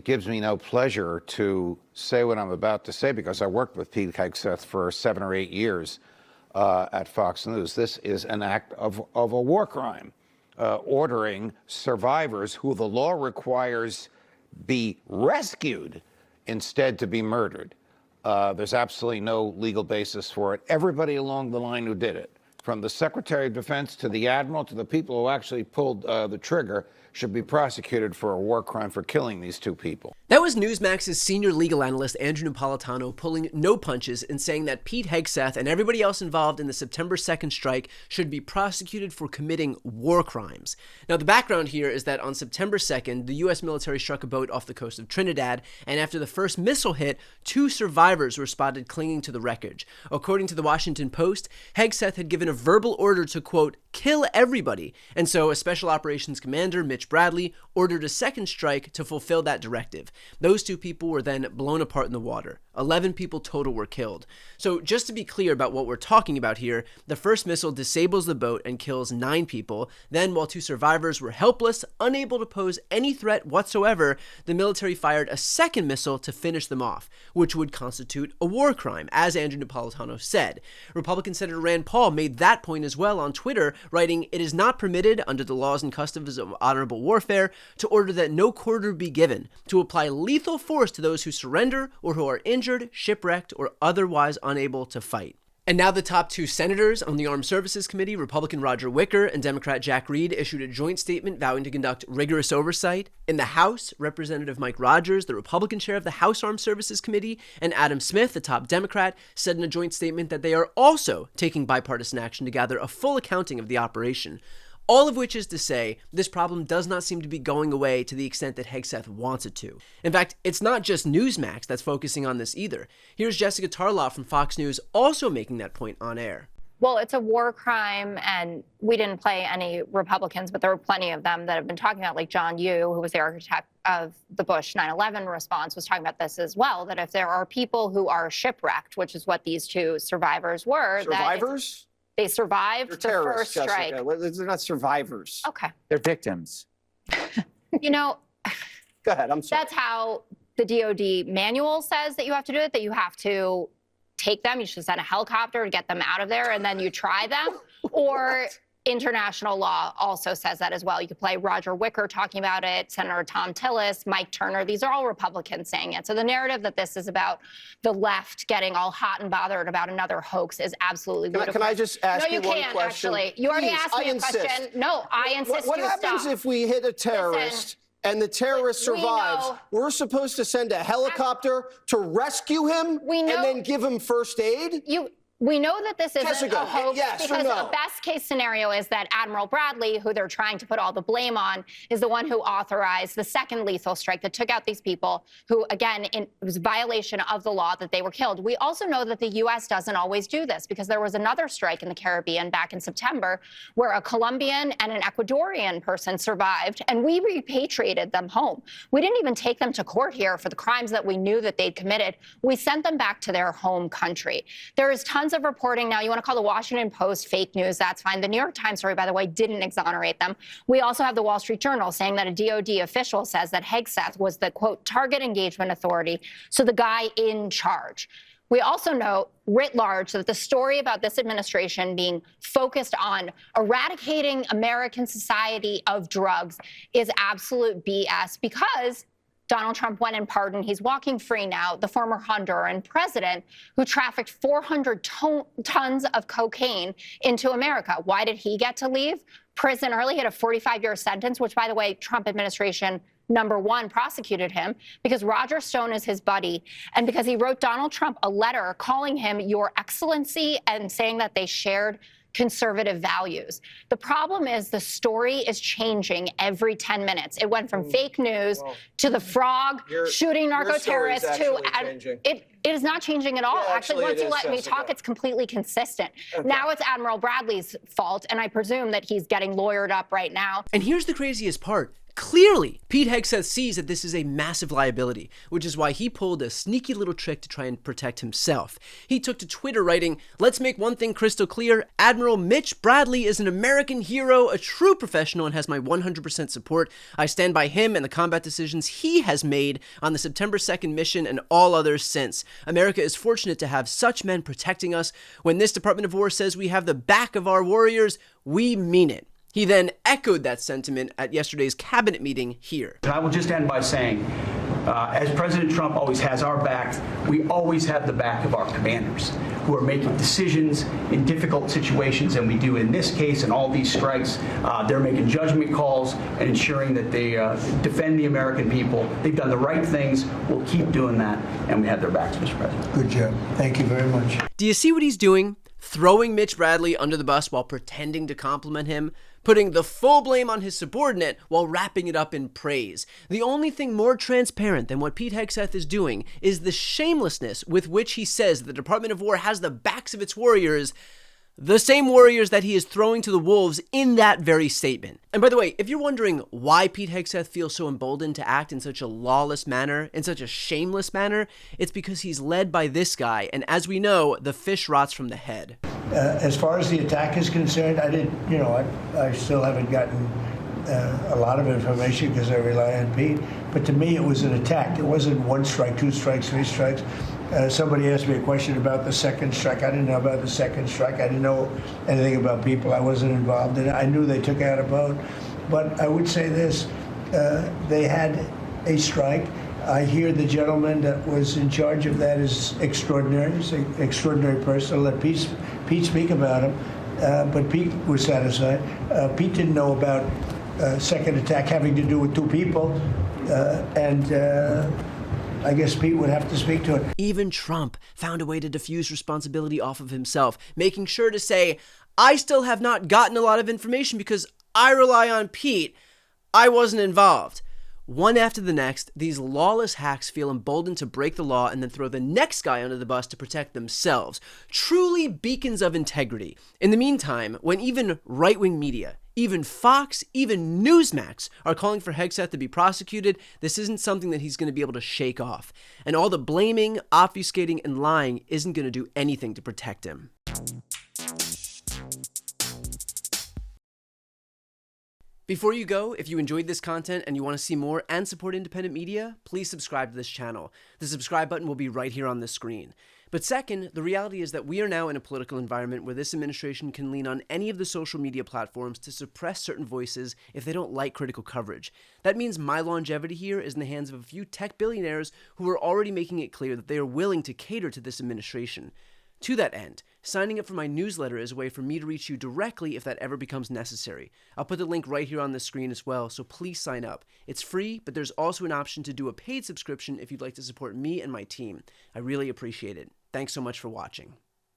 gives me no pleasure to say what I'm about to say because I worked with Pete Hegseth for 7 or 8 years at Fox News. This is an act of a war crime, ordering survivors who the law requires be rescued instead to be murdered. There's absolutely no legal basis for it. Everybody along the line who did it, from the Secretary of Defense to the Admiral to the people who actually pulled the trigger, should be prosecuted for a war crime for killing these 2 people. That was Newsmax's senior legal analyst, Andrew Napolitano, pulling no punches and saying that Pete Hegseth and everybody else involved in the September 2nd strike should be prosecuted for committing war crimes. Now, the background here is that on September 2nd, the U.S. military struck a boat off the coast of Trinidad, and after the first missile hit, 2 survivors were spotted clinging to the wreckage. According to the Washington Post, Hegseth had given a verbal order to, quote, kill everybody, and so a special operations commander, Mitch Bradley, ordered a second strike to fulfill that directive. Those 2 people were then blown apart in the water. 11 people total were killed. So just to be clear about what we're talking about here, the first missile disables the boat and kills 9 people. Then, while 2 survivors were helpless, unable to pose any threat whatsoever, the military fired a second missile to finish them off, which would constitute a war crime, as Andrew Napolitano said. Republican Senator Rand Paul made that point as well on Twitter, writing, "It is not permitted under the laws and customs of honorable warfare to order that no quarter be given, to apply lethal force to those who surrender or who are injured, shipwrecked, or otherwise unable to fight." And now the top 2 senators on the Armed Services Committee, Republican Roger Wicker and Democrat Jack Reed, issued a joint statement vowing to conduct rigorous oversight. In the House, Representative Mike Rogers, the Republican chair of the House Armed Services Committee, and Adam Smith, the top Democrat, said in a joint statement that they are also taking bipartisan action to gather a full accounting of the operation. All of which is to say, this problem does not seem to be going away to the extent that Hegseth wants it to. In fact, it's not just Newsmax that's focusing on this either. Here's Jessica Tarloff from Fox News also making that point on air. Well, it's a war crime, and we didn't play any Republicans, but there were plenty of them that have been talking about, like John Yoo, who was the architect of the Bush 9/11 response, was talking about this as well, that if there are people who are shipwrecked, which is what these 2 survivors were. Survivors? They survived the first strike. Jessica. They're not survivors. Okay. They're victims. You know, go ahead. I'm sorry. That's how the DOD manual says that you have to do it, that you have to take them. You should send a helicopter to get them out of there, and then you try them. Or international law also says that as well. You could play Roger Wicker talking about it, Senator Tom Tillis, Mike Turner. These are all Republicans saying it. So the narrative that this is about the left getting all hot and bothered about another hoax is absolutely ludicrous. Can I just ask you one question? No, you can't, actually. You already asked me a question. No, I insist you stop. What happens if we hit a terrorist and the terrorist survives? We're supposed to send a helicopter to rescue him and then give him first aid? We know that this isn't Jessica, a hoax because no? a best case scenario is that Admiral Bradley, who they're trying to put all the blame on, is the one who authorized the second lethal strike that took out these people who, again, it was a violation of the law that they were killed. We also know that the U.S. doesn't always do this because there was another strike in the Caribbean back in September where a Colombian and an Ecuadorian person survived, and we repatriated them home. We didn't even take them to court here for the crimes that we knew that they'd committed. We sent them back to their home country. There is tons of reporting now. You want to call the Washington Post fake news, that's fine. The New York Times story, by the way, didn't exonerate them. We also have the Wall Street Journal saying that a DOD official says that Hegseth was the, quote, target engagement authority, so the guy in charge. We also know, writ large, that the story about this administration being focused on eradicating American society of drugs is absolute BS because Donald Trump went and pardoned, he's walking free now, the former Honduran president who trafficked 400 tons of cocaine into America. Why did he get to leave prison early? He had a 45-year sentence, which, by the way, Trump administration #1 prosecuted him because Roger Stone is his buddy and because he wrote Donald Trump a letter calling him Your Excellency and saying that they shared conservative values. The problem is the story is changing every 10 minutes. It went from fake news to the frog shooting narco terrorists to it is not changing at all. Yeah, actually, once you let me talk, it's completely consistent. Okay. Now it's Admiral Bradley's fault, and I presume that he's getting lawyered up right now. And here's the craziest part. Clearly, Pete Hegseth sees that this is a massive liability, which is why he pulled a sneaky little trick to try and protect himself. He took to Twitter writing, "Let's make one thing crystal clear. Admiral Mitch Bradley is an American hero, a true professional, and has my 100% support. I stand by him and the combat decisions he has made on the September 2nd mission and all others since. America is fortunate to have such men protecting us. When this Department of War says we have the back of our warriors, we mean it." He then echoed that sentiment at yesterday's cabinet meeting here. And I will just end by saying, as President Trump always has our back, we always have the back of our commanders who are making decisions in difficult situations, and we do in this case and all these strikes. They're making judgment calls and ensuring that they defend the American people. They've done the right things. We'll keep doing that, and we have their backs, Mr. President. Good job. Thank you very much. Do you see what he's doing? Throwing Mitch Bradley under the bus while pretending to compliment him, putting the full blame on his subordinate while wrapping it up in praise. The only thing more transparent than what Pete Hegseth is doing is the shamelessness with which he says the Department of War has the backs of its warriors, the same warriors that he is throwing to the wolves in that very statement. And by the way, if you're wondering why Pete Hegseth feels so emboldened to act in such a lawless manner, in such a shameless manner, it's because he's led by this guy, and as we know, the fish rots from the head. As far as the attack is concerned, I still haven't gotten a lot of information because I rely on Pete. But to me, it was an attack. It wasn't one strike, two strikes, three strikes. Somebody asked me a question about the second strike. I didn't know about the second strike. I didn't know anything about people. I wasn't involved in it. I knew they took out a boat. But I would say this, they had a strike. I hear the gentleman that was in charge of that is extraordinary. He's an extraordinary person. I'll let Pete speak about him. But Pete was satisfied. Pete didn't know about second attack having to do with two people. I guess Pete would have to speak to it. Even Trump found a way to diffuse responsibility off of himself, making sure to say, "I still have not gotten a lot of information because I rely on Pete. I wasn't involved." One after the next, these lawless hacks feel emboldened to break the law and then throw the next guy under the bus to protect themselves. Truly beacons of integrity. In the meantime, when even right-wing media, even Fox, even Newsmax are calling for Hegseth to be prosecuted, this isn't something that he's going to be able to shake off. And all the blaming, obfuscating, and lying isn't going to do anything to protect him. Before you go, if you enjoyed this content and you want to see more and support independent media, please subscribe to this channel. The subscribe button will be right here on the screen. But second, the reality is that we are now in a political environment where this administration can lean on any of the social media platforms to suppress certain voices if they don't like critical coverage. That means my longevity here is in the hands of a few tech billionaires who are already making it clear that they are willing to cater to this administration. To that end, signing up for my newsletter is a way for me to reach you directly if that ever becomes necessary. I'll put the link right here on the screen as well, so please sign up. It's free, but there's also an option to do a paid subscription if you'd like to support me and my team. I really appreciate it. Thanks so much for watching.